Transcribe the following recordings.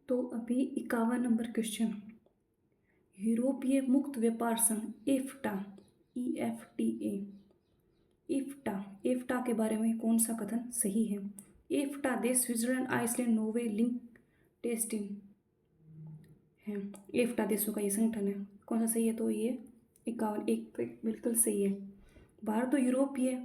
तो अभी 51 number question. यूरोपीय मुक्त व्यापार संघ एफ्टा, EFTA, एफ्टा के बारे में कौन सा कथन सही है? एफ्टा देश स्विट्जरलैंड, आइसलैंड, नॉर्वे, लिंक्टेनस्टीन है। एफ्टा देशों का ये संगठन है। कौन सा सही है? तो ये 51 एक बिल्कुल सही है। भारत और यूरोपीय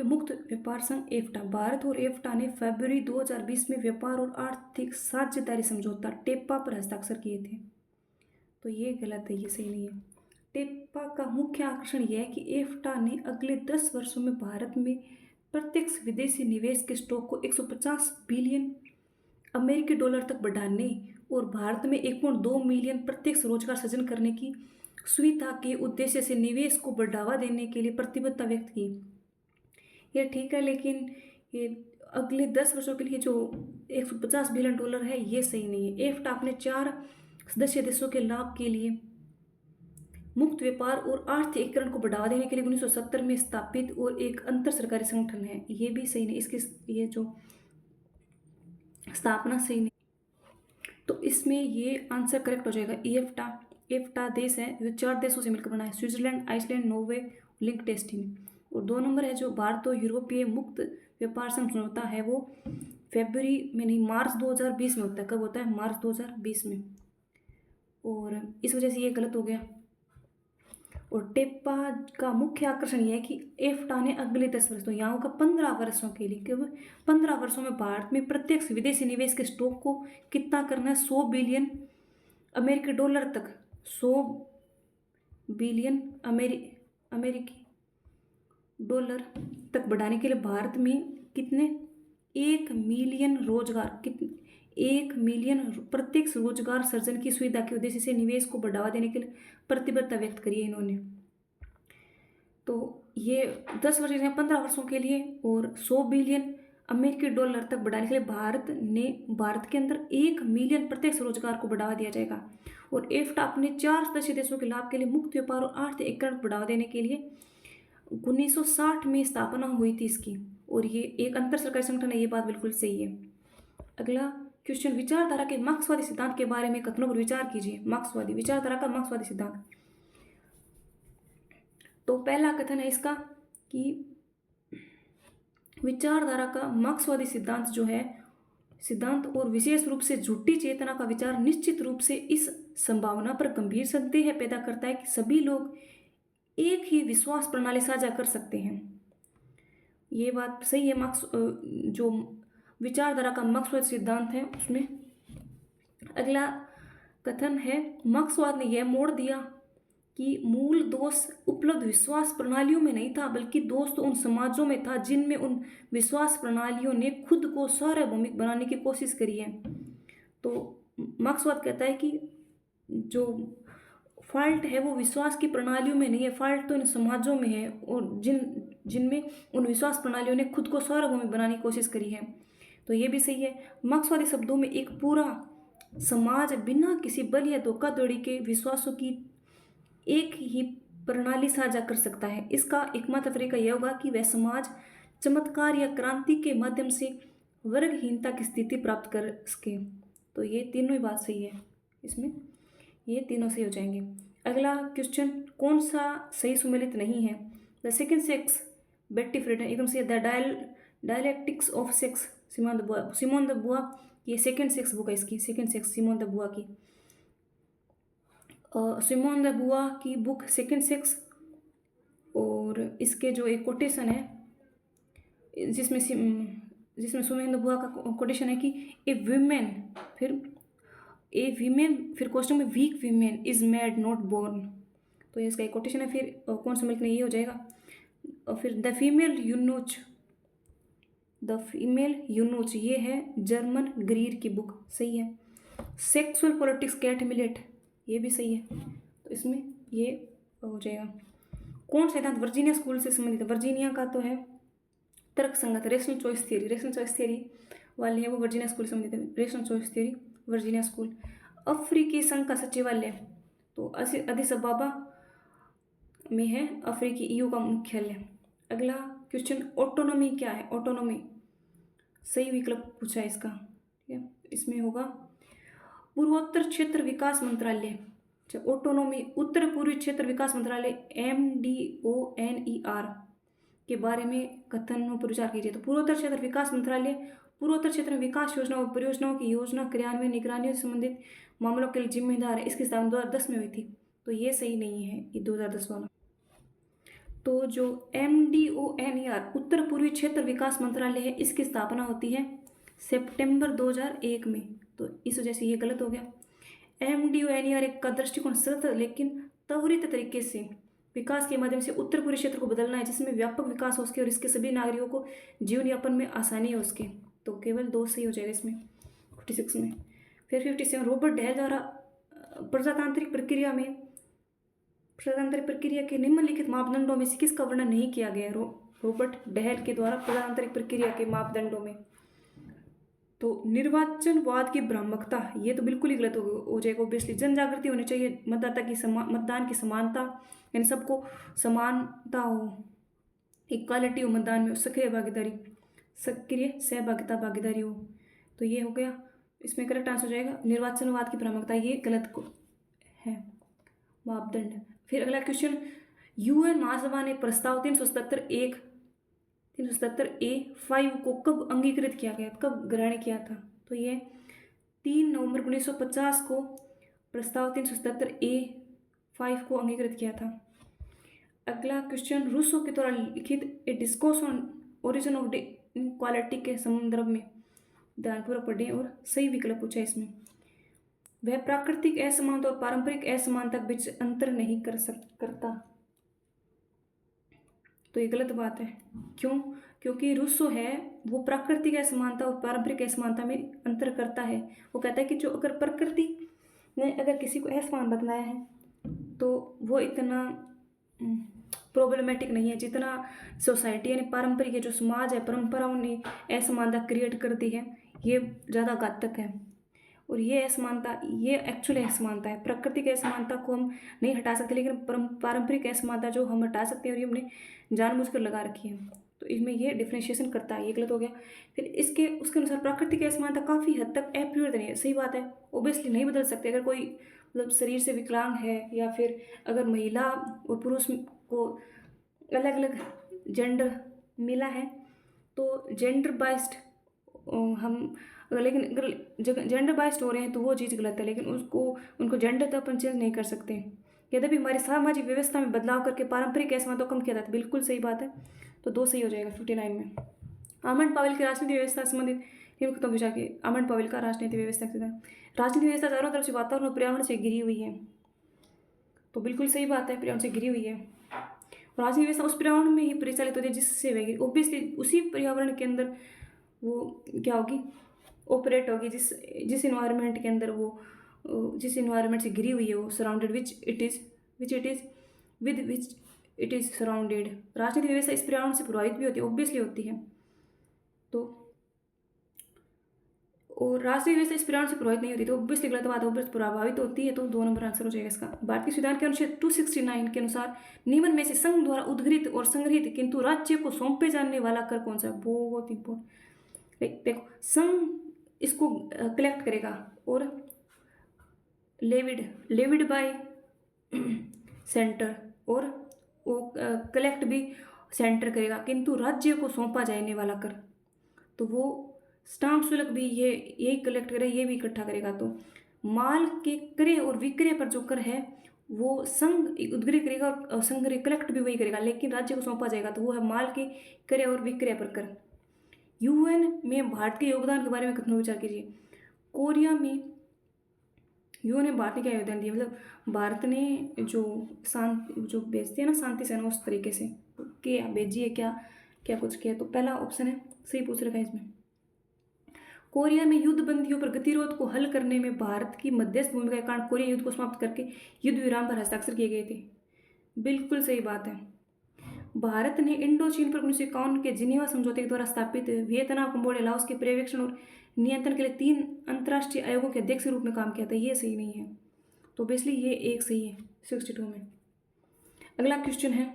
मुक्त व्यापार संघ एफ्टा, भारत और एफ्टा ने फरवरी 2020 में व्यापार और आर्थिक साझेदारी समझौता टेप्पा पर हस्ताक्षर किए थे। तो ये गलत है, ये सही नहीं है। टेप्पा का मुख्य आकर्षण यह है कि एफ्टा ने अगले 10 वर्षों में भारत में प्रत्यक्ष विदेशी निवेश के स्टॉक को 150 बिलियन अमेरिकी डॉलर तक बढ़ाने और भारत में 1.2 मिलियन प्रत्यक्ष रोजगार सृजन करने की सुविधा के उद्देश्य से निवेश को बढ़ावा देने के लिए प्रतिबद्धता व्यक्त की। ये ठीक है, लेकिन ये अगले 10 वर्षों के लिए जो 150 बिलियन डॉलर है ये सही नहीं है। एफ्टा अपने 4 सदस्य देशों के लाभ के लिए मुक्त व्यापार और आर्थिक एकीकरण को बढ़ावा देने के लिए 1970 में स्थापित और एक अंतर सरकारी संगठन है। ये भी सही नहीं, इसकी ये जो स्थापना सही नहीं। तो इसमें ये आंसर करेक्ट हो जाएगा। एफ्टा देश है जो 4 देशों से मिलकर बना है, स्विट्जरलैंड, आइसलैंड, नॉर्वे, लिंक्टेनस्टीन। और 2 नंबर है जो भारत और यूरोपीय मुक्त व्यापार संघ समझौता है वो फरवरी में नहीं, मार्च 2020 में होता है। कब होता है? मार्च 2020 में। और इस वजह से ये गलत हो गया। और टेप्पा का मुख्य आकर्षण यह है कि एफ्टा ने अगले 10 वर्ष, तो यहाँ होगा 15 वर्षों के लिए, क्योंकि 15 वर्षों में भारत में प्रत्यक्ष विदेशी निवेश के स्टॉक को कितना करना है? 100 बिलियन अमेरिकी डॉलर तक, 100 बिलियन अमेरिकी डॉलर तक बढ़ाने के लिए भारत में कितने? 1 मिलियन रोजगार, कितने? 1 मिलियन प्रत्यक्ष रोजगार सृजन की सुविधा के उद्देश्य से निवेश को बढ़ावा देने के लिए प्रतिबद्धता व्यक्त करी है इन्होंने। तो ये 10 वर्ष या 15 वर्षों के लिए और 100 बिलियन अमेरिकी डॉलर तक बढ़ाने के लिए भारत के अंदर 1 मिलियन प्रत्यक्ष रोजगार को बढ़ावा दिया जाएगा। और एफ्टा अपने 4 सदस्य देशों के लाभ के लिए मुक्त व्यापार और आर्थिक एकीकरण को बढ़ावा देने के लिए 1960 में स्थापना हुई थी इसकी। और ये एक अंतर सरकारी संगठन है, ये बात बिल्कुल सही है। अगला क्वेश्चन, विचारधारा के मार्क्सवादी सिद्धांत के बारे में कथनों पर विचार कीजिए। मार्क्सवादी विचारधारा का मार्क्सवादी सिद्धांत। तो पहला कथन है इसका कि विचारधारा का मार्क्सवादी सिद्धांत जो है, सिद्धांत और विशेष रूप से झूठी चेतना का विचार निश्चित रूप से इस संभावना पर गंभीर संदेह पैदा करता है कि सभी लोग एक ही विश्वास प्रणाली साझा कर सकते हैं। ये बात सही है। जो विचारधारा का मार्क्सवादी सिद्धांत है उसमें अगला कथन है, मार्क्सवाद ने यह मोड़ दिया कि मूल दोष उपलब्ध विश्वास प्रणालियों में नहीं था, बल्कि दोष तो उन समाजों में था जिनमें उन विश्वास प्रणालियों ने खुद को सार्वभौमिक बनाने की कोशिश करी है। तो मार्क्सवाद कहता है कि जो फॉल्ट है वो विश्वास की प्रणालियों में नहीं है, फॉल्ट तो इन समाजों में है और जिनमें उन विश्वास प्रणालियों ने खुद को सार्वभौमिक बनाने की कोशिश करी है। तो ये भी सही है। मार्क्सवादी शब्दों में एक पूरा समाज बिना किसी बल या धोखाधड़ी के विश्वासों की एक ही प्रणाली साझा कर सकता है। इसका एकमात्र तरीका यह होगा कि वह समाज चमत्कार या क्रांति के माध्यम से वर्गहीनता की स्थिति प्राप्त कर सके। तो ये तीनों ही बात सही है, इसमें ये तीनों सही हो जाएंगे। अगला क्वेश्चन, कौन सा सही सुमेलित नहीं है? The second sex Betty Friedan, एकदम से the dialectics of sex Simone de Beauvoir की सेकेंड सेक्स बुक है इसकी, second sex Simone de Beauvoir की, सिमोन द बुआ की बुक सेकेंड सेक्स। और इसके जो एक कोटेशन है जिसमें सिमोन द बुआ का कोटेशन है कि ए वीमेन फिर क्वेश्चन में weak women is made not born. तो ये इसका एक कोटेशन है। फिर कौन सा मिलकर ये हो जाएगा। और फिर द फीमेल यूनूच ये है जर्मन ग्रीर की बुक, सही है। सेक्सुअल पॉलिटिक्स कैट मिलेट, ये भी सही है। तो इसमें ये हो जाएगा। कौन सा सिद्धांत वर्जीनिया स्कूल से संबंधित है? वर्जीनिया का तो है तर्क संगत रेशनल चॉइस थियरी वाले है वो वर्जीनिया स्कूल से संबंधित है। Rational choice theory Virginia school. अफ्रीकी संघ का सचिवालय तो अदिस अबाबा में है, अफ्रीकी EU का मुख्यालय। अगला क्वेश्चन, ऑटोनॉमी क्या है? ऑटोनॉमी सही विकल्प पूछा है इसका, ठीक है। इसमें होगा पूर्वोत्तर क्षेत्र विकास मंत्रालय, अच्छा, ऑटोनोमी उत्तर पूर्वी क्षेत्र विकास मंत्रालय MDONER के बारे में कथन और प्रचार कीजिए। तो पूर्वोत्तर क्षेत्र विकास मंत्रालय पूर्वोत्तर क्षेत्र में विकास योजनाओं और परियोजनाओं की योजना क्रियान्वयन निगरानी से संबंधित मामलों के लिए जिम्मेदार है। इसकी स्थापना 2010 में हुई थी, तो ये सही नहीं है, ये 2010 वाला। तो जो MDONER उत्तर पूर्वी क्षेत्र विकास मंत्रालय है, इसकी स्थापना होती है सितंबर 2001 में, तो इस वजह से ये गलत हो गया। MDONER का दृष्टिकोण सतत लेकिन त्वरित तरीके से विकास के माध्यम से उत्तर पूर्वी क्षेत्र को बदलना है, जिसमें व्यापक विकास हो सके और इसके सभी नागरिकों को जीवन यापन में आसानी हो सके। तो केवल 2 सही हो जाएगा इसमें 56 में। फिर 57 रॉबर्ट डेल द्वारा प्रजातांत्रिक प्रक्रिया के निम्नलिखित मापदंडों में से किसका वर्णन नहीं किया गया है? रॉबर्ट डेल के द्वारा प्रजातांत्रिक प्रक्रिया के मापदंडों में तो निर्वाचनवाद की भ्रामकता, ये तो बिल्कुल ही गलत हो जाएगा ऑब्वियसली। जन जागृति होनी चाहिए, मतदाता की मतदान की समानता, यानी सबको समानता हो, इक्वालिटी हो मतदान में, सक्रिय सहभागिता भागीदारी हो। तो ये हो गया, इसमें करेक्ट आंसर हो जाएगा निर्वाचनवाद की भ्रामकता, ये गलत को है मापदंड। फिर अगला क्वेश्चन, UN महासभा ने प्रस्ताव 377A5 को कब अंगीकृत किया गया, कब ग्रहण किया था? तो ये 3 नवंबर 1950 को प्रस्ताव 377A5 को अंगीकृत किया था। अगला क्वेश्चन, रूसो के द्वारा लिखित a discourse on origin of inequality के संदर्भ में ध्यानपूर्वक पढ़ें और सही विकल्प पूछा है इसमें। वह प्राकृतिक असमानता और पारंपरिक असमानता के बीच अंतर नहीं करता। तो ये गलत बात है। क्यों? क्योंकि रूसो है वो प्राकृतिक असमानता और पारंपरिक असमानता में अंतर करता है। वो कहता है कि जो अगर प्रकृति ने अगर किसी को असमान बनाया है तो वो इतना प्रॉब्लमेटिक नहीं है जितना सोसाइटी यानी पारंपरिक है, जो समाज है, परंपराओं ने असमानता क्रिएट कर दी है, ये ज़्यादा घातक है। और ये असमानता, ये एक्चुअल असमानता है। प्राकृतिक असमानता को हम नहीं हटा सकते, लेकिन पारंपरिक असमानता जो हम हटा सकते हैं और ये हमने जानबूझकर लगा रखी है, तो इसमें ये डिफ्रेंशिएशन करता है, ये गलत हो गया। फिर उसके अनुसार प्राकृतिक असमानता काफ़ी हद तक अपरिवर्तनीय है, सही बात है, ओबियसली नहीं बदल सकते। अगर कोई मतलब शरीर से विकलांग है या फिर अगर महिला और पुरुष को अलग अलग जेंडर मिला है तो जेंडर बाइस्ड हम, लेकिन अगर जेंडर बाइस्ड हो रहे हैं तो वो चीज़ गलत है, लेकिन उनको जेंडर तो अपन चेंज नहीं कर सकते। यद्यपि हमारी सामाजिक व्यवस्था में बदलाव करके पारंपरिक असमानता को कम किया जाता है, बिल्कुल सही बात है, तो 2 सही हो जाएगा 59 में। आमंड पावेल की राजनीतिक व्यवस्था संबंधित खत्म पूछा कि आमंड पावेल का राजनीतिक व्यवस्था चारों तरफ से वातावरण और पर्यावरण से घिरी हुई है, तो बिल्कुल सही बात है, पर्यावरण से घिरी हुई है। राजनीतिक व्यवस्था उस पर्यावरण में ही परिचालित होती है जिससे वह ऑब्वियसली उसी पर्यावरण के अंदर वो क्या होगी, ऑपरेट होगी, जिस इन्वायरमेंट के अंदर वो, जिस इन्वायरमेंट से घिरी हुई है वो, surrounded which it is surrounded. राजनीतिक व्यवस्था इस पर्यावरण से प्रभावित भी होती है, ऑब्वियसली होती है। तो और राजनीतिक व्यवस्था इस पर्यावरण से प्रभावित नहीं होती, तो ऑब्वियसली गलत बात है, ऑब्वियसली प्रभावित होती है, तो 2 नंबर आंसर हो जाएगा इसका। भारतीय संविधान के अनुच्छेद 269 के अनुसार निम्न में से संघ द्वारा उद्घृत और संग्रहित किंतु राज्य को सौंपे जाने वाला कर कौन सा है? बहुत इंपॉर्टेंट। देखो, संघ इसको कलेक्ट करेगा और लेविड बाय सेंटर, और वो कलेक्ट भी सेंटर करेगा, किंतु राज्य को सौंपा जाने वाला कर, तो वो स्टाम्प शुल्क भी यही कलेक्ट करे, ये भी इकट्ठा करेगा। तो माल के क्रय और विक्रय पर जो कर है वो संघ उद्घृत करेगा और संघ कलेक्ट भी वही करेगा, लेकिन राज्य को सौंपा जाएगा, तो वो है माल के क्रय और विक्रय पर कर। UN में भारत के योगदान के बारे में कथन विचार कीजिए। कोरिया में UN ने भारत ने क्या योगदान दिया, मतलब भारत ने जो भेजते हैं ना शांति सेना, उस तरीके से क्या भेजी है, क्या कुछ किया? तो पहला ऑप्शन है सही पूछ रखा है इसमें। कोरिया में युद्ध बंदियों पर गतिरोध को हल करने में भारत की मध्यस्थ भूमिका के कारण कोरिया युद्ध को समाप्त करके युद्ध विराम पर हस्ताक्षर किए गए थे, बिल्कुल सही बात है। भारत ने इंडो चीन पर 1951 के जिनेवा समझौते के द्वारा स्थापित वियतनाम, कंबोडिया, लाओस के पर्यवेक्षण और नियंत्रण के लिए 3 अंतर्राष्ट्रीय आयोगों के अध्यक्ष के रूप में काम किया था, ये सही नहीं है, तो बेसिकली ये एक सही है 62 में। अगला क्वेश्चन है,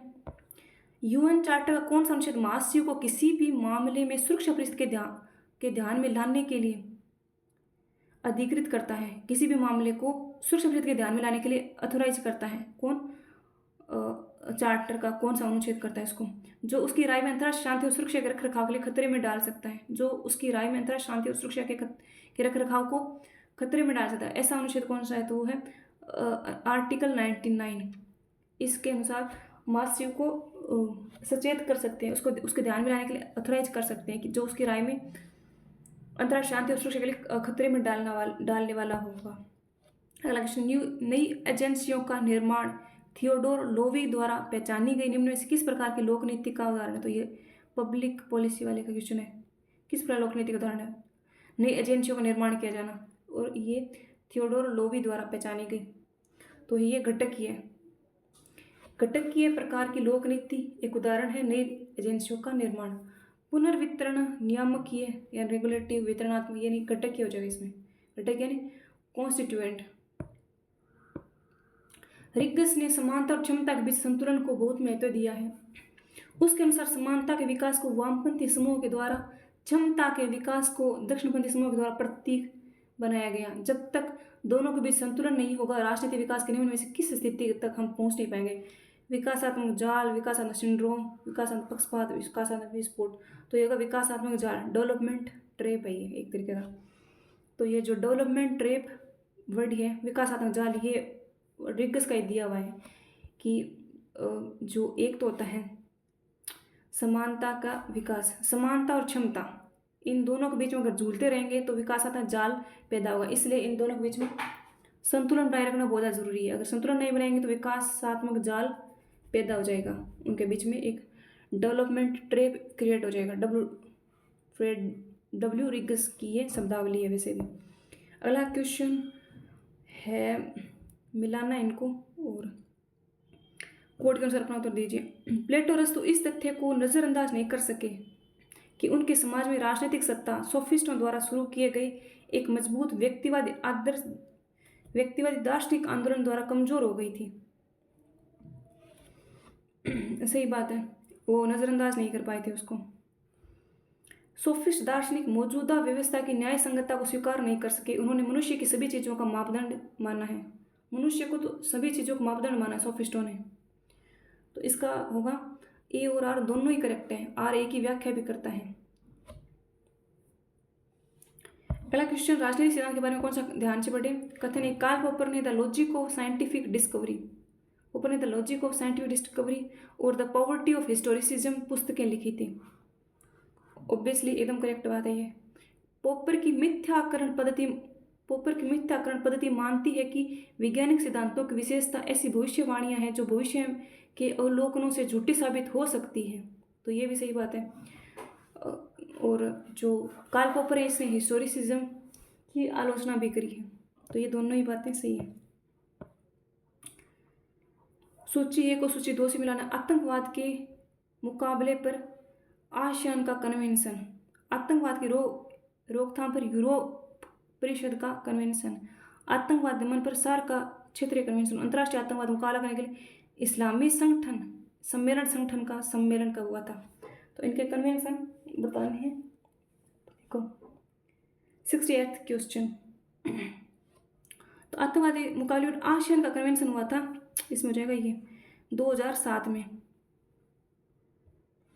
UN चार्टर का कौन सा अनुच्छेद महासचिव को किसी भी मामले में सुरक्षा परिस्थिति के ध्यान में लाने के लिए अधिकृत करता है, किसी भी मामले को सुरक्षा परिषद के ध्यान में लाने के लिए अथोराइज करता है। कौन? चार्टर का कौन सा अनुच्छेद करता है इसको? जो उसकी राय में अंतर्राष्ट्रीय शांति और सुरक्षा के रखरखाव के लिए खतरे में डाल सकता है, जो उसकी राय में अंतर्राष्ट्रीय शांति और सुरक्षा के रखरखाव को खतरे में डाल सकता है, ऐसा अनुच्छेद कौन सा है? तो वो है आर्टिकल 99। इसके अनुसार महासचिव को सचेत कर सकते हैं, उसको उसके ध्यान में लाने के लिए अथोराइज कर सकते हैं कि जो उसकी राय में अंतर्राष्ट्रीय शांति और सुरक्षा के लिए खतरे में डालने वाला होगा। अगला क्वेश्चन, नई एजेंसियों का निर्माण थियोडोर लोवी द्वारा पहचानी गई निम्न में से किस प्रकार की लोक नीति का उदाहरण है? तो ये पब्लिक पॉलिसी वाले का क्वेश्चन है। किस प्रकार लोक नीति का उदाहरण है? नई एजेंसियों का निर्माण किया जाना, और ये थियोडोर लोवी द्वारा पहचानी गई। तो ये घटकीय है। घटकीय प्रकार की लोक नीति एक उदाहरण है नई एजेंसियों का निर्माण। पुनर्वितरण नियामकीय या रेगुलेटिव वितरणात्मक यानी घटकीय हो जाएगा इसमें। घटक यानी कॉन्स्टिट्यूएंट। रिग्गस ने समानता और क्षमता के बीच संतुलन को बहुत महत्व दिया है। उसके अनुसार समानता के विकास को वामपंथी समूह के द्वारा, क्षमता के विकास को दक्षिणपंथी समूह के द्वारा प्रतीक बनाया गया। जब तक दोनों के बीच संतुलन नहीं होगा, राजनीतिक विकास के निम्न में से किस स्थिति तक हम पहुंच नहीं पाएंगे? विकासात्मक जाल, विकासात्मक सिंड्रोम, विकासात्मक पक्षपात, विकासात्मक विस्फोट। तो ये होगा विकासात्मक जाल, डेवलपमेंट ट्रैप है ये एक तरीके का। तो ये जो डेवलपमेंट ट्रैप वर्ड है, विकासात्मक जाल, ये रिग्गस का ही दिया हुआ है कि जो एक तो होता है समानता का विकास, समानता और क्षमता, इन दोनों के बीच में अगर झूलते रहेंगे तो विकासात्मक जाल पैदा होगा। इसलिए इन दोनों के बीच में संतुलन बनाए रखना बहुत ज़्यादा जरूरी है। अगर संतुलन नहीं बनाएंगे तो विकासात्मक जाल पैदा हो जाएगा, उनके बीच में एक डेवलपमेंट ट्रैप क्रिएट हो जाएगा। डब्ल्यू रिग्गस की ये शब्दावली है वैसे भी। अगला क्वेश्चन है, मिलाना इनको और कोड के अनुसार अपना उत्तर दीजिए। प्लेटो और अरिस्टो इस तथ्य को नज़रअंदाज नहीं कर सके कि उनके समाज में राजनीतिक सत्ता सोफिस्टों द्वारा शुरू किए गए एक मजबूत व्यक्तिवादी दार्शनिक आंदोलन द्वारा कमजोर हो गई थी। सही बात है, वो नज़रअंदाज नहीं कर पाए थे उसको। सोफिस्ट दार्शनिक मौजूदा व्यवस्था की न्याय संगतता को स्वीकार नहीं कर सके। उन्होंने मनुष्य की सभी चीज़ों का मापदंड माना है। मनुष्य को तो सभी चीज़ों का मापदंड माना सोफिस्टों ने। तो इसका होगा ए और आर दोनों ही करेक्ट है। आर ए की व्याख्या भी करता है। अगला क्वेश्चन, राजनीतिक सिद्धांत के बारे में कौन सा ध्यान से पढ़े? कथन है, कार्ल पॉपर ने the logic of scientific discovery, Popper ने the logic of scientific discovery और द पॉवर्टी ऑफ हिस्टोरिसिज्म पुस्तकें लिखी थी। ऑब्वियसली एकदम करेक्ट बात है ये। पॉपर की मिथ्याकरण पद्धति मानती है कि वैज्ञानिक सिद्धांतों की विशेषता ऐसी भविष्यवाणियां हैं जो भविष्य के अवलोकनों से झूठी साबित हो सकती है। तो ये भी सही बात है। और जो कार्ल पॉपर है इसने हिस्टोरिसिज्म की आलोचना भी करी है। तो ये दोनों ही बातें सही है। सूची 1 और सूची 2 से मिलाना। आतंकवाद के मुकाबले पर आसियान का कन्वेंशन, आतंकवाद की रोकथाम पर यूरोप परिषद का कन्वेंशन, आतंकवाद दमन पर सार्क का क्षेत्रीय कन्वेंशन, अंतर्राष्ट्रीय आतंकवाद मुकाबला करने के लिए इस्लामी संगठन का सम्मेलन कब हुआ था? तो इनके कन्वेंशन बताने हैं। देखो 68th क्वेश्चन। तो आतंकवादी मुकाबले पर आसियान का कन्वेंशन हुआ था, इसमें हो जाएगा ये 2007 में,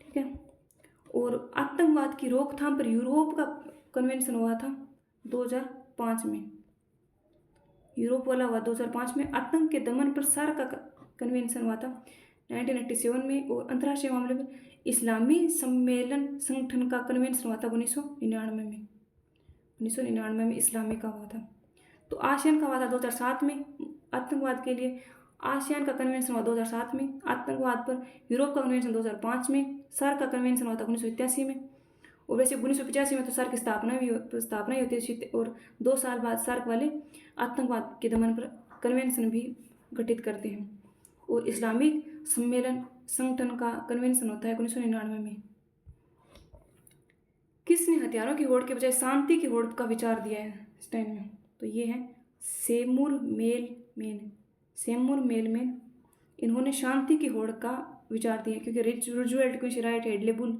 ठीक है। और आतंकवाद की रोकथाम पर यूरोप का कन्वेंशन हुआ था 2005 में, यूरोप वाला हुआ 2005 में। आतंक के दमन पर सार्क का कन्वेंशन हुआ था 1987 में। और अंतर्राष्ट्रीय मामले में इस्लामी सम्मेलन संगठन का कन्वेंशन हुआ था 1999 में। 1999 में इस्लामी का हुआ था। तो आसियान का हुआ था 2007 में। आतंकवाद के लिए आसियान का कन्वेंशन हुआ 2007 में। आतंकवाद पर यूरोप का कन्वेंशन 2005 में। सार्क का कन्वेंशन हुआ था 1987 में। और वैसे 1985 में तो सार्क की स्थापना ही होती है। और 2 साल बाद सार्क वाले आतंकवाद के दमन पर कन्वेंशन भी गठित करते हैं। और इस्लामिक सम्मेलन संगठन का कन्वेंशन होता है 1999 में। किसने हथियारों की होड़ के बजाय शांति की होड़ का विचार दिया है इस टाइम में? तो ये है सेमुर मेलमैन। इन्होंने शांति की होड़ का विचार दिया, क्योंकि रूजवेल्ट, क्विंशराइट, हेडलेबुल,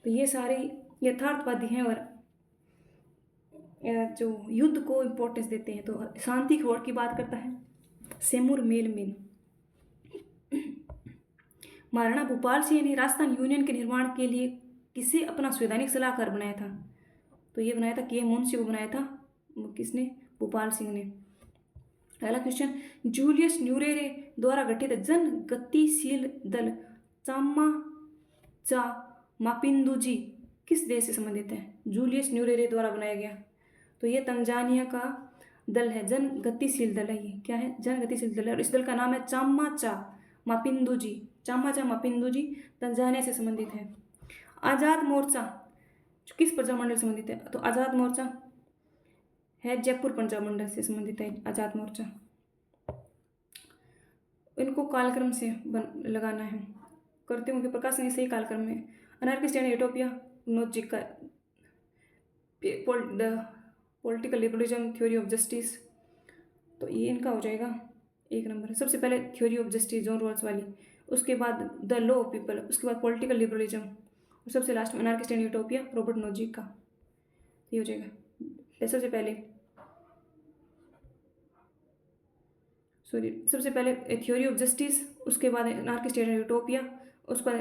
तो ये सारे यथार्थवादी हैं और जो युद्ध को इम्पोर्टेंस देते हैं। तो शांति की होड़ की बात करता है सेमुर मेलमेन। महाराणा भूपाल सिंह ने राजस्थान यूनियन के निर्माण के लिए किसे अपना संवैधानिक सलाहकार बनाया था? तो ये बनाया था के मुंशी को बनाया था। किसने? भूपाल सिंह ने। पहला क्वेश्चन, जूलियस न्यूरेरे द्वारा गठित जन गतिशील दल चाम्मा चा मापिंदुजी किस देश से संबंधित है? जूलियस न्यूरेरे द्वारा बनाया गया। तो ये तंजानिया का दल है, जन गतिशील दल है। ये क्या है? जन गतिशील दल है। और इस दल का नाम है चाम्मा चा मापिंदुजी। चाम्मा चा मापिंदुजी तंजानिया से संबंधित है। आज़ाद मोर्चा किस प्रजामंडल से संबंधित है? तो आज़ाद मोर्चा है जयपुर प्रजामंडल से संबंधित है। आज़ाद मोर्चा। इनको कालक्रम से लगाना है। करते होंगे प्रकाशन ये सही कालक्रम में। अनार्किस्ट एंड यूटोपिया नोजिक का political liberalism theory of justice. तो ये इनका हो जाएगा 1 नंबर। सबसे पहले theory of justice John Rawls वाली, उसके बाद द लॉ ऑफ पीपल, उसके बाद पॉलिटिकल लिबरलिज्म, और सबसे लास्ट में anarchist and utopia Robert Nozick का। ये हो जाएगा। सबसे पहले थ्योरी ऑफ जस्टिस, उसके बाद अनार्किस्ट एंड यूटोपिया, उसके बाद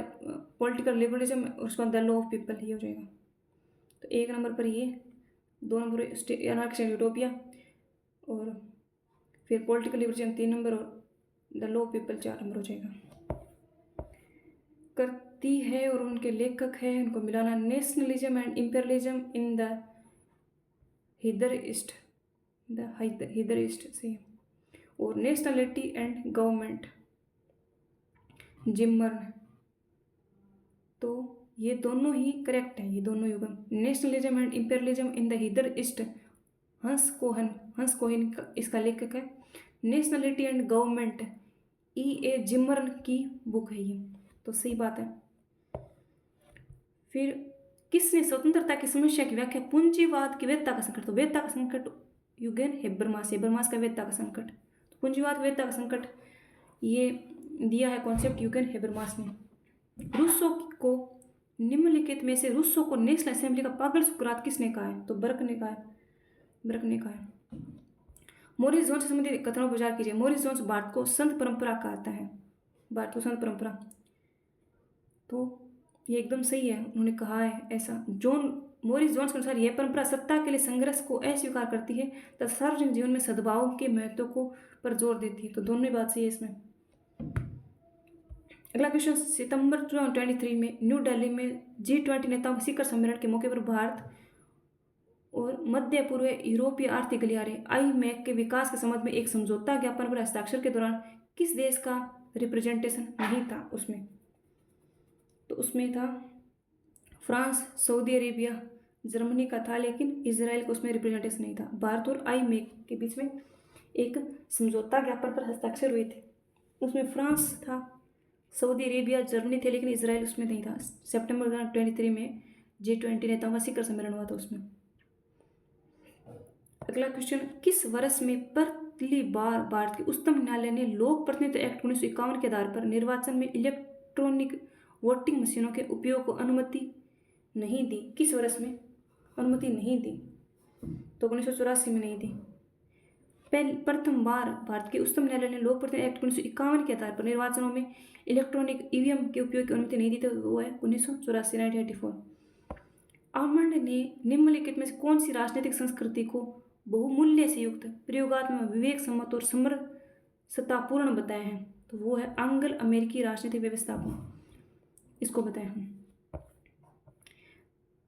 पॉलिटिकल लिबरलिज्म, उसके बाद द लॉ ऑफ पीपल। ये हो जाएगा। तो 1 नंबर पर ये, 2 नंबर अनार्किस्ट एंड यूटोपिया, और फिर पॉलिटिकल लिबरलिज्म 3 नंबर, और the law of people 4 number हो जाएगा। करती है और उनके लेखक है, उनको मिलाना nationalism and imperialism in the hither east, hither east से, और नेशनलिटी एंड गवर्नमेंट जिमर्न। तो ये दोनों ही करेक्ट है, ये दोनों युगम। Nationalism and imperialism in the hither east Hans Kohn इसका लेखक है। Nationality and government E.A. जिमर्न की बुक है ये। तो सही बात है। फिर किसने स्वतंत्रता की समस्या की व्याख्या पूंजीवाद की वैधता का संकट? तो वैधता का संकट यूगेन हेबरमास का वैधता का संकट। तो पूंजीवाद वैधता का संकट ये दिया है कॉन्सेप्ट यूगेन हेबरमास ने। रूसो को निम्नलिखित में से रूसो को नेशनल असेंबली का पागल सुकरात किसने कहा है? तो बर्क ने कहा है। मॉरिस जोन्स से संबंधित कथनों पर विचार कीजिए। मॉरिस जोन्स भारत को संत परंपरा कहता है। भारत को संत परंपरा, तो ये एकदम सही है, उन्होंने कहा है ऐसा। मॉरिस जोन्स के अनुसार यह परंपरा सत्ता के लिए संघर्ष को अस्वीकार करती है तथा सार्वजनिक जीवन में सद्भाव के महत्व को पर जोर देती है। तो दोनों ही बात सही है इसमें। अगला क्वेश्चन, सितंबर 2023 में न्यू दिल्ली में G20 नेताओं के शिखर सम्मेलन के मौके पर भारत और मध्य पूर्व यूरोपीय आर्थिक गलियारे IMEC के विकास के संबंध में एक समझौता ज्ञापन पर हस्ताक्षर के दौरान किस देश का रिप्रेजेंटेशन नहीं था उसमें? तो उसमें था फ्रांस, सऊदी अरेबिया, जर्मनी का था, लेकिन इजराइल को उसमें रिप्रेजेंटेशन नहीं था। भारत और IMEC के बीच में एक समझौता ज्ञापन पर हस्ताक्षर हुए थे, उसमें फ्रांस था, सऊदी अरेबिया, जर्मनी थे, लेकिन इजराइल उसमें नहीं था। सितंबर 2023 में G20 नेताओं का शिखर सम्मेलन हुआ था उसमें। अगला क्वेश्चन, किस वर्ष में पहली बार भारत के उच्चतम न्यायालय ने लोक प्रतिनिधित्व एक्ट 1951 के आधार पर निर्वाचन में इलेक्ट्रॉनिक वोटिंग मशीनों के उपयोग को अनुमति नहीं दी? किस वर्ष में अनुमति नहीं दी? तो 1984 में नहीं दी। प्रथम बार भारत के उच्चतम न्यायालय ने लोक प्रतिनिधित्व एक्ट 1951 के आधार पर निर्वाचनों में इलेक्ट्रॉनिक EVM के उपयोग की अनुमति नहीं दी, तो वो है 1984 1984। आमंड ने निम्नलिखित में से कौन सी राजनीतिक संस्कृति को बहुमूल्य से युक्त, प्रयोगात्मक, विवेक सम्मत और समरसतापूर्ण बताया है? तो वो है एंग्लो अमेरिकी राजनीतिक व्यवस्था को, इसको बताया हम।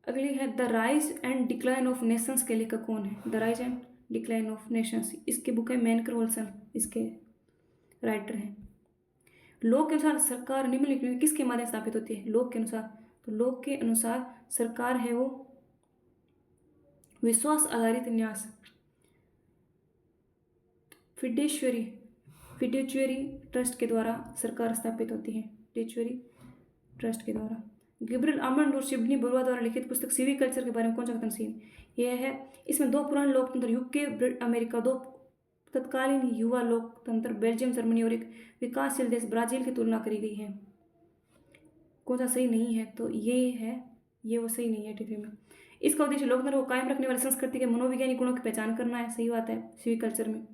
अगली है the rise and decline of Nations के लेखक कौन है? The rise and decline of Nations, इसकी बुक है मेनकर होल्सन, इसके राइटर हैं। लोक के अनुसार सरकार निम्नलिखित में किसके माध्यम से स्थापित होती है? लोक के अनुसार, तो लोक के अनुसार सरकार है वो विश्वास आधारित न्यास, फिड्यूचुअरी ट्रस्ट के द्वारा सरकार स्थापित होती है, फिड्यूचुअरी ट्रस्ट के द्वारा। गैब्रियल आमंड और सिडनी बरुआ द्वारा लिखित पुस्तक सिविक कल्चर के बारे में कौन सा कथन सही है? यह है, इसमें 2 पुराने लोकतंत्र UK अमेरिका, 2 तत्कालीन युवा लोकतंत्र बेल्जियम जर्मनी और एक विकासशील देश ब्राजील की तुलना करी गई है। कौन सा सही नहीं है? तो ये है, ये वो सही नहीं है टिप्पणी में। इसका उद्देश्य लोकतंत्र को कायम रखने वाली संस्कृति के मनोवैज्ञानिक गुणों की पहचान करना है। सही बात है। सिविक कल्चर में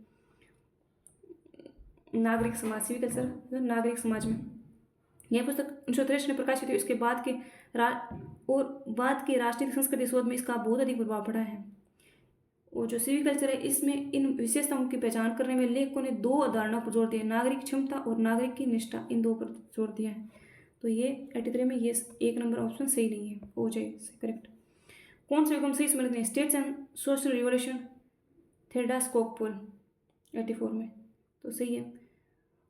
नागरिक समाज, सिविक कल्चर नागरिक समाज में यह पुस्तक 1963 में प्रकाशित हुई। उसके बाद के बाद के राजनीतिक संस्कृति शोध में इसका बहुत अधिक प्रभाव पड़ा है। और जो सिविक कल्चर है इसमें इन विशेषताओं की पहचान करने में लेखकों ने दो अवधारणाओं पर जोर दिया, नागरिक क्षमता और नागरिक की निष्ठा, इन दो पर जोर दिया है। तो ये 83 में ये 1 नंबर ऑप्शन सही नहीं है, हो जाए करेक्ट। कौन सा युग सही स्मृति नहीं, states and social revolution, Theda कोकपोल 84 में, तो सही है।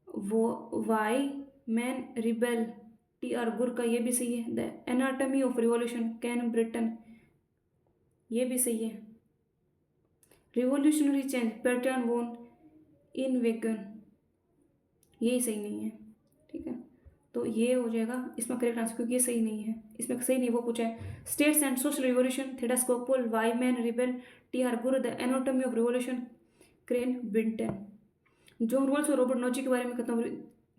वो वाई मैन रिबेल टी.आर. गुर का ये भी सही है। The anatomy of revolution can Britain, ये भी सही है। रिवोल्यूशनरी चेंज पैटर्न वोन इन वेगन, ये सही नहीं है। ठीक है, तो ये हो जाएगा इसमें करेक्ट आंसर, क्योंकि ये सही नहीं है। इसमें सही नहीं वो पूछा है। States and social revolution, Theda Skocpol, why man rebel T R. Gurr, the anatomy of revolution Crane Brinton. John Rawls और रॉबर्ट नोची के बारे में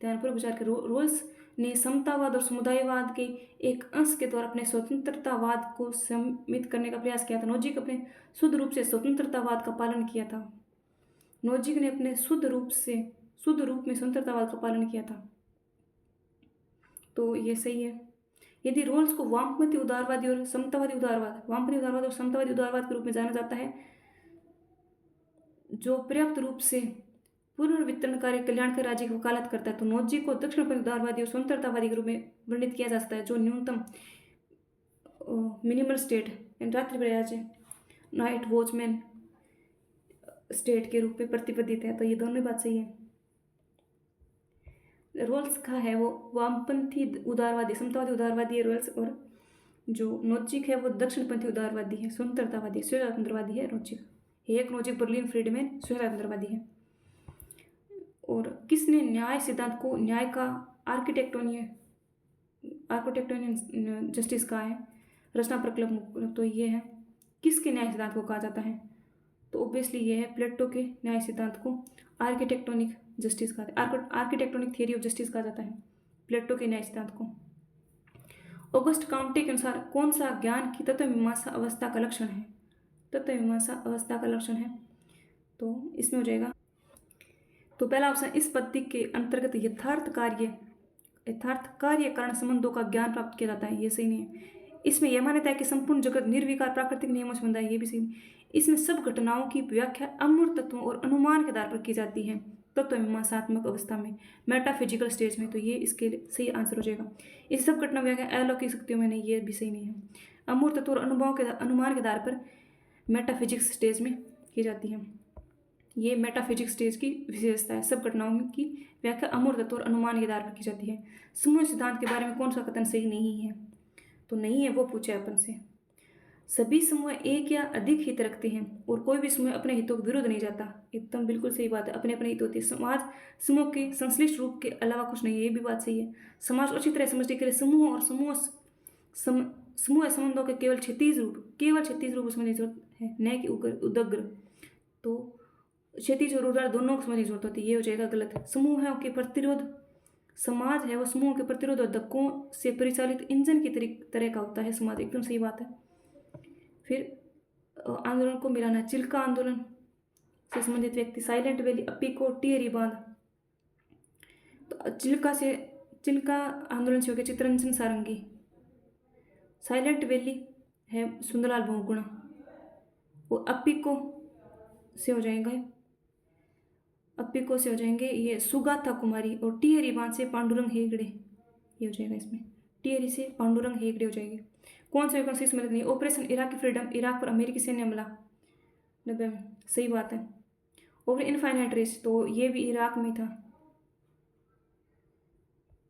ध्यानपूर्वक विचार करें। रोल्स ने समतावाद और समुदायवाद के एक अंश के द्वारा अपने स्वतंत्रतावाद को सम्मिलित करने का प्रयास किया था। नोजिक अपने शुद्ध रूप से स्वतंत्रतावाद का पालन किया था। नोजिक ने अपने शुद्ध रूप में स्वतंत्रतावाद का पालन किया था, तो ये सही है। यदि रोल्स को वामपंथी उदारवादी और समतावादी उदारवाद के रूप में जाना जाता है, जो पर्याप्त रूप से पुनर्वितरणकारी कल्याणकारी राज्य की वकालत करता है, तो नोजी को दक्षिणपंथी उदारवादी और स्वतंत्रतावादी के रूप में वर्णित किया जा सकता है, जो न्यूनतम मिनिमल स्टेट रात्रि राज्य नाइट वॉचमैन स्टेट के रूप में प्रतिबद्धित है। तो ये दोनों बात सही है। रोल्स का है वो वामपंथी उदारवादी समतावादी उदारवादी है रोल्स, और जो नोजिक है वो दक्षिणपंथी उदारवादी है, स्वतंत्रतावादी स्वतंत्रवादी है नोजिक। एक नोजिक बर्लिन फ्रीडमैन स्वतंत्रवादी है। और किसने न्याय सिद्धांत को न्याय का आर्किटेक्टोनियन जस्टिस कहा है, रचना प्रकल्प, तो ये है किसके न्याय सिद्धांत को कहा जाता है, तो ऑब्वियसली ये है प्लेटो के न्याय सिद्धांत को आर्किटेक्टोनिक जस्टिस कहा, आर्किटेक्टोनिक थियरी ऑफ जस्टिस कहा जाता है प्लेटो के न्याय सिद्धांत को। ऑगस्ट काउंटी के अनुसार कौन सा ज्ञान की तत्वमीमांसा अवस्था का लक्षण है, तत्वमीमांसा अवस्था का लक्षण है, तो इसमें हो जाएगा, तो पहला ऑप्शन इस पद्धति के अंतर्गत यथार्थ कार्य कारण संबंधों का ज्ञान प्राप्त किया जाता है, ये सही नहीं है। इसमें यह मान्यता है कि संपूर्ण जगत निर्विकार प्राकृतिक नियमों से बंधा है, ये भी सही नहीं। इसमें सब घटनाओं की व्याख्या अमूर्त तत्वों और अनुमान के आधार पर की जाती है तत्वमीमांसात्मक अवस्था में, मेटाफिजिकल स्टेज में, तो ये इसके सही आंसर हो जाएगा। इस सब घटना व्याख्या अलौकिक शक्तियों में नहीं, ये भी सही नहीं है। अमूर्त तत्व और अनुमान के आधार पर मेटाफिजिक्स स्टेज में की जाती है, ये मेटाफिजिक्स स्टेज की विशेषता है। सब घटनाओं की व्याख्या अमूर्त तत्व और अनुमान के आधार पर की जाती है। समूह सिद्धांत के बारे में कौन सा कथन सही नहीं है, तो नहीं है वो पूछे अपन से। सभी समूह एक या अधिक हित रखते हैं और कोई भी समूह अपने हितों के विरुद्ध नहीं जाता, एकदम बिल्कुल सही बात है। अपने अपने हित होते हैं। समाज समूह के संश्लिष्ट रूप के अलावा कुछ नहीं है, ये भी बात सही है। समाज अच्छी तरह समझने के लिए समूह और समूह संबंधों के केवल 36 रूप समझने की जरूरत है, न कि उदग्र। तो क्षैतिज और ऊर्ध्वाधर दोनों को समझने की जरूरत होती है, ये हो जाएगा गलत। समूह है के प्रतिरोध, समाज है वो समूह के प्रतिरोध और धक्कों से परिचालित इंजन की तरह का होता है समाज, एकदम सही बात है। फिर आंदोलन को मिलाना, चिल्का आंदोलन से संबंधित व्यक्ति, साइलेंट वैली, अप्पिको, टिहरी बांध, तो चिल्का आंदोलन से हो गया चित्तरंजन सारंगी। साइलेंट वैली है सुंदरलाल बहुगुणा, और अप्पिको से हो जाएंगे ये सुगाथा कुमारी, और टिहरी बांध से पांडुरंग हेगड़े, ये हो जाएगा इसमें टिहरी से पांडुरंग हेगड़े हो जाएंगे। कौन सा विकल्प इसमें नहीं, ऑपरेशन इराकी फ्रीडम, इराक पर अमेरिकी सैन्य हमला 90 में, सही बात है। ऑपरेशन इनफाइनाइट रेस, तो ये भी इराक में था।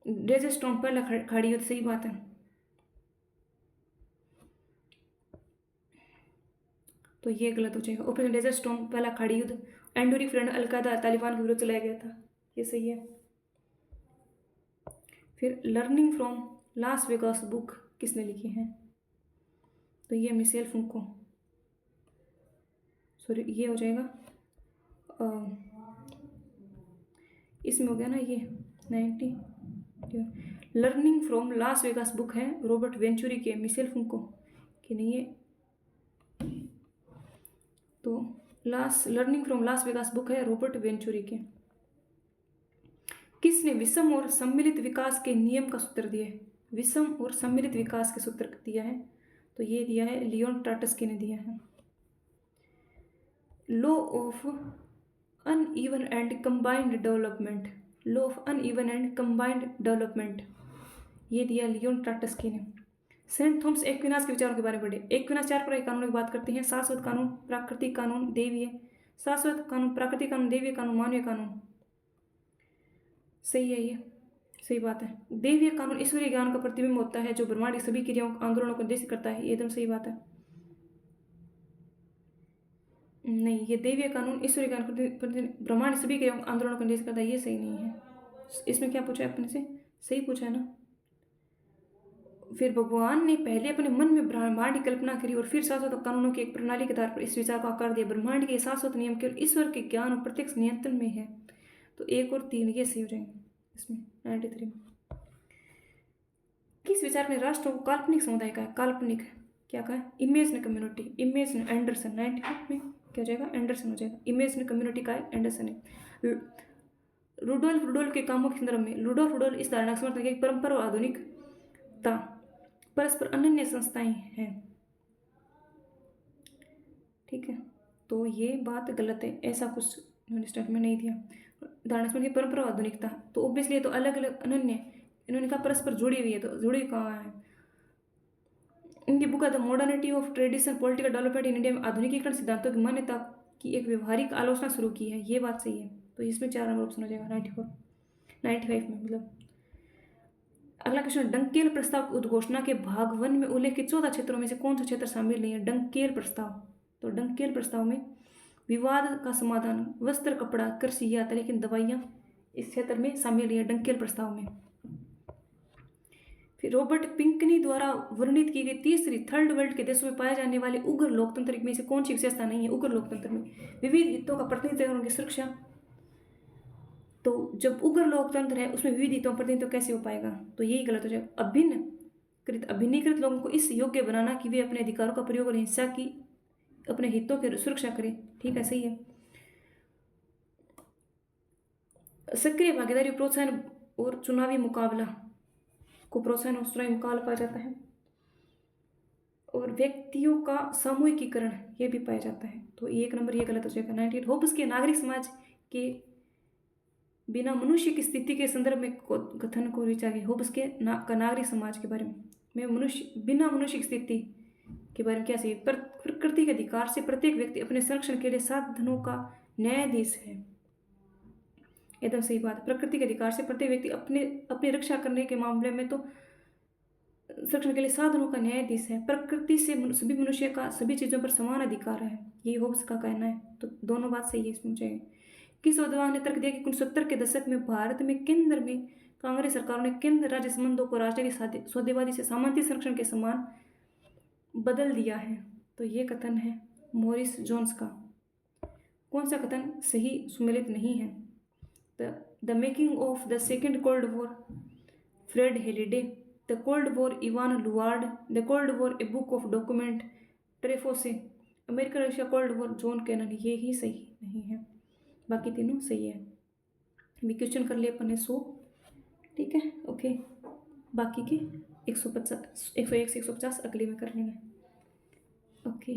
डेजर्ट स्टॉर्म पहला खाड़ी युद्ध, सही बात है। तो ये गलत हो जाएगा। ऑपरेशन डेजर्ट स्टॉर्म पहला खाड़ी युद्ध एंडोरी फ्रंट अलकायदा तालिबान के विरुद्ध चलाया गया था, ये सही है। फिर learning from Las Vegas book किसने लिखी है, तो ये मिशेल फुको, सॉरी ये हो जाएगा इसमें हो गया ना ये 90। Learning from Las Vegas book है रॉबर्ट वेंचुरी के, मिशेल फुको की नहीं है, तो learning from Las Vegas book है रॉबर्ट वेंचुरी के। किसने विषम और सम्मिलित विकास के नियम का सूत्र दिया है? विषम और सम्मिलित विकास के सूत्र दिया है, तो ये दिया है लियोन ट्राटस्की ने दिया है। Law of uneven and combined development, law of uneven and combined development, ये दिया लियोन ट्राटस्की ने। सेंट थॉमस एक्विनास के विचारों के बारे में पढ़े। एक्विनास 4 प्रकार के कानूनों की बात करते हैं। शाश्वत कानून, प्राकृतिक कानून, देवीय। शाश्वत कानून, प्राकृतिक कानून, देवीय कानून, मानवीय कानून। सही है, ये सही बात है। देवीय कानून ईश्वरीय ज्ञान का प्रतिबिंब होता है जो ब्रह्मांड की सभी क्रियाओं आंदोलनों को निर्देशित करता है, ये एकदम सही बात है। नहीं, ये देवीय कानून ईश्वरीय ज्ञान ब्रह्मांड की सभी क्रियाओं आंदोलनों को निर्देशित करता है, ये सही नहीं है। इसमें क्या पूछा है अपने से? सही पूछा है ना। फिर भगवान ने पहले अपने मन में ब्रह्मांड की कल्पना करी और फिर शाश्वत कानूनों की एक प्रणाली के आधार पर इस विचार को आकार दिया। ब्रह्मांड के शाश्वत नियम केवल ईश्वर के ज्ञान और प्रत्यक्ष नियंत्रण में है। तो 1 और 3 ये सही हो जाएंगे इसमें 93 में। किस विचार ने राष्ट्र को काल्पनिक समुदाय का है? काल्पनिक क्या कहा है? Imagine community, imagine Anderson. 95 में क्या हो जाएगा? एंडरसन हो जाएगा। इमेजिन कम्युनिटी का है, एंडरसन है। रुडोल्फ के कामों के संदर्भ में रुडोल्फ इस धारणा का समर्थन किया कि परंपरा और आधुनिकता परस्पर अनन्य संस्थाएं हैं। ठीक है, तो ये बात गलत है, ऐसा कुछ स्टेटमेंट नहीं दिया। धारणा समर्थन की परंपरा और आधुनिकता, तो ऑब्वियसली तो अलग अलग अनन्य, इन्होंने कहा परस्पर जुड़ी हुई है, तो जुड़ी कहाँ है? इनकी बुक है the modernity of tradition political development in India में आधुनिकीकरण सिद्धांतों की मान्यता की एक व्यवहारिक आलोचना शुरू की है, ये बात सही है। तो इसमें 4 नंबर ऑप्शन हो जाएगा 95 में मतलब। अगला क्वेश्चन, डंकेल प्रस्ताव की उद्घोषणा के भाग 1 में उल्लेखित 14 क्षेत्रों में से कौन सा क्षेत्र शामिल नहीं है? डंकेल प्रस्ताव, तो डंकेल प्रस्ताव में विवाद का समाधान, वस्त्र, कपड़ा, कृषि, यात्रा, लेकिन दवाइयाँ इस क्षेत्र में शामिल नहीं है डंकेल प्रस्ताव में। फिर रॉबर्ट पिंकनी द्वारा वर्णित की गई तीसरी थर्ड वर्ल्ड के देशों में पाए जाने वाले उग्र लोकतंत्र में से कौन सी विशेषता नहीं है? उग्र लोकतंत्र में विविध हितों का प्रतिनिधित्व और उनकी सुरक्षा। तो जब उग्र लोकतंत्र है उसमें विविध हितों का प्रतिनिधित्व कैसे हो पाएगा? तो यही गलत हो जाएगा। अभिन्नीकृत लोगों को इस योग्य बनाना कि वे अपने अधिकारों का प्रयोग और हिंसा की अपने हितों की सुरक्षा करें। ठीक है, सही है। सक्रिय भागीदारी प्रोत्साहन और चुनावी मुकाबला को प्रोत्साहन और चुनावी मुकाबला पाया जाता है। और व्यक्तियों का सामूहिकीकरण ये भी पाया जाता है, तो 1 नंबर ये गलत हो जाएगा 98। होब्स के नागरिक समाज के बिना मनुष्य की स्थिति के संदर्भ में कथन को विचार किया। होब्स के नागरिक समाज के बारे में मनुष्य बिना मनुष्य की स्थिति के बारे में क्या सही? प्रकृति के अधिकार से प्रत्येक व्यक्ति अपने संरक्षण के लिए साधनों का न्यायाधीश है, एकदम सही बात। प्रकृति के अधिकार से प्रत्येक व्यक्ति अपनी रक्षा करने के मामले में तो संरक्षण के लिए साधनों का न्यायाधीश है। प्रकृति से सभी मनुष्य का सभी चीज़ों पर समान अधिकार है, ये होब्स का कहना है। तो दोनों बात सही है इसमें चाहिए। किस विद्वान ने तर्क दिया कि 1970 के दशक में भारत में केंद्र में कांग्रेस सरकारों ने केंद्र राज्य संबंधों को राजनीतिक सौदेबाजी से सामंती संरक्षण के समान बदल दिया है? तो ये कथन है मॉरिस जोन्स का। कौन सा कथन सही सुमेलित नहीं है? The making of the second cold war, Fred Halliday. The cold war, Evan Luard. The cold war, a book of document, Trefousse. America Russia cold war, John Cannon. ये ही सही नहीं है, बाकी तीनों सही है। अभी क्वेश्चन कर लिए अपन ने 100, ठीक है, ओके। बाकी के 150, 101 से 150 अगले में कर लेंगे, ओके।